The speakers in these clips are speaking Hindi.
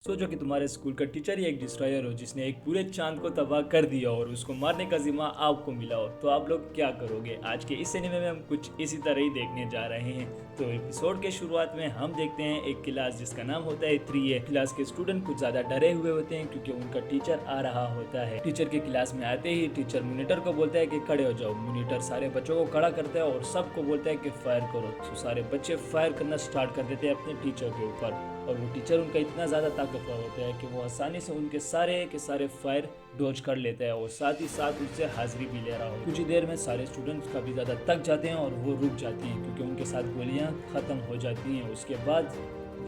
सोचो कि तुम्हारे स्कूल का टीचर ही एक डिस्ट्रॉयर हो जिसने एक पूरे चांद को तबाह कर दिया और उसको मारने का जिम्मा आपको मिला हो, तो आप लोग क्या करोगे। आज के इस सिनेमे में हम कुछ इसी तरह ही देखने जा रहे हैं। तो एपिसोड के शुरुआत में हम देखते हैं एक क्लास जिसका नाम होता है 3A। क्लास के स्टूडेंट कुछ ज्यादा डरे हुए होते हैं क्योंकि उनका टीचर आ रहा होता है। टीचर के क्लास में आते ही टीचर मॉनिटर को बोलता है कि खड़े हो जाओ। मॉनिटर सारे बच्चों को खड़ा करता है और सबको बोलता है कि फायर करो। तो सारे बच्चे फायर करना स्टार्ट कर देते हैं अपने टीचर के ऊपर, और वो टीचर उनका इतना ज़्यादा ताकतवर होता है कि वो आसानी से उनके सारे के सारे फायर डॉज कर लेता है और साथ ही साथ उनसे हाजिरी भी ले रहा हो। कुछ ही देर में सारे स्टूडेंट्स काफ़ी ज़्यादा थक जाते हैं और वो रुक जाते हैं क्योंकि उनके साथ गोलियां ख़त्म हो जाती हैं। उसके बाद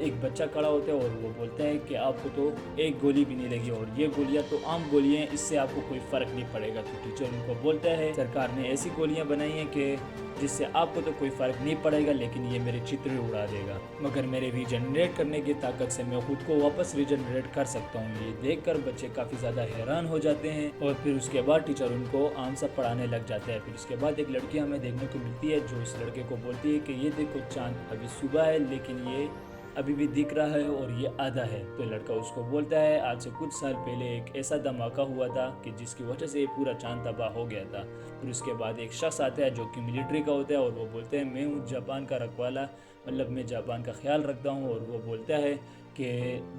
एक बच्चा खड़ा होता है और वो बोलता है कि आपको तो एक गोली भी नहीं लगी और ये गोलियां तो आम गोलियां हैं, इससे आपको कोई फ़र्क नहीं पड़ेगा। तो टीचर उनको बोलता है सरकार ने ऐसी गोलियां बनाई हैं कि जिससे आपको तो कोई फ़र्क नहीं पड़ेगा, लेकिन ये मेरे चित्र उड़ा देगा। मगर मेरे रीजनरेट करने की ताकत से मैं खुद को वापस रीजनरेट कर सकता हूँ। ये देखकर बच्चे काफ़ी ज़्यादा हैरान हो जाते हैं और फिर उसके बाद टीचर उनको आम सा पढ़ाने लग जाता है। फिर उसके बाद एक लड़की हमें देखने को मिलती है जो इस लड़के को बोलती है कि ये देखो चांद अभी सुबह है लेकिन ये अभी भी दिख रहा है और ये आधा है। तो लड़का उसको बोलता है आज से कुछ साल पहले एक ऐसा धमाका हुआ था कि जिसकी वजह से ये पूरा चांद तबाह हो गया था। फिर उसके बाद एक शख्स आता है जो कि मिलिट्री का होता है और वो बोलते हैं मैं हूँ जापान का रखवाला, मतलब मैं जापान का ख्याल रखता हूँ। और वो बोलता है कि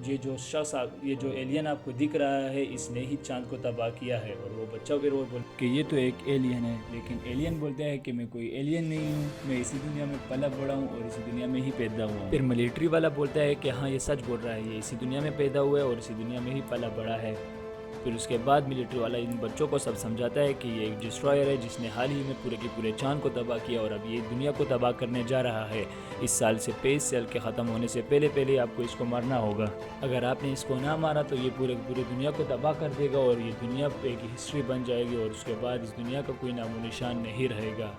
ये जो एलियन आपको दिख रहा है इसने ही चांद को तबाह किया है। और वो बच्चा फिर वो बोल कि ये तो एक एलियन है, लेकिन एलियन बोलता है कि मैं कोई एलियन नहीं हूँ, मैं इसी दुनिया में पला बड़ा हूँ और इसी दुनिया में ही पैदा हुआ हूँ। फिर मिलिट्री वाला बोलता है कि हाँ ये सच बोल रहा है, ये इसी दुनिया में पैदा हुआ है और इसी दुनिया में ही पला बड़ा है। फिर उसके बाद मिलिट्री वाला इन बच्चों को सब समझाता है कि ये एक डिस्ट्रॉयर है जिसने हाल ही में पूरे के पूरे चांद को तबाह किया और अब ये दुनिया को तबाह करने जा रहा है। इस साल से 23 साल के ख़त्म होने से पहले पहले आपको इसको मारना होगा। अगर आपने इसको ना मारा तो ये पूरे पूरी दुनिया को तबाह कर देगा और ये दुनिया एक हिस्ट्री बन जाएगी और उसके बाद इस दुनिया का कोई नामो निशान नहीं रहेगा।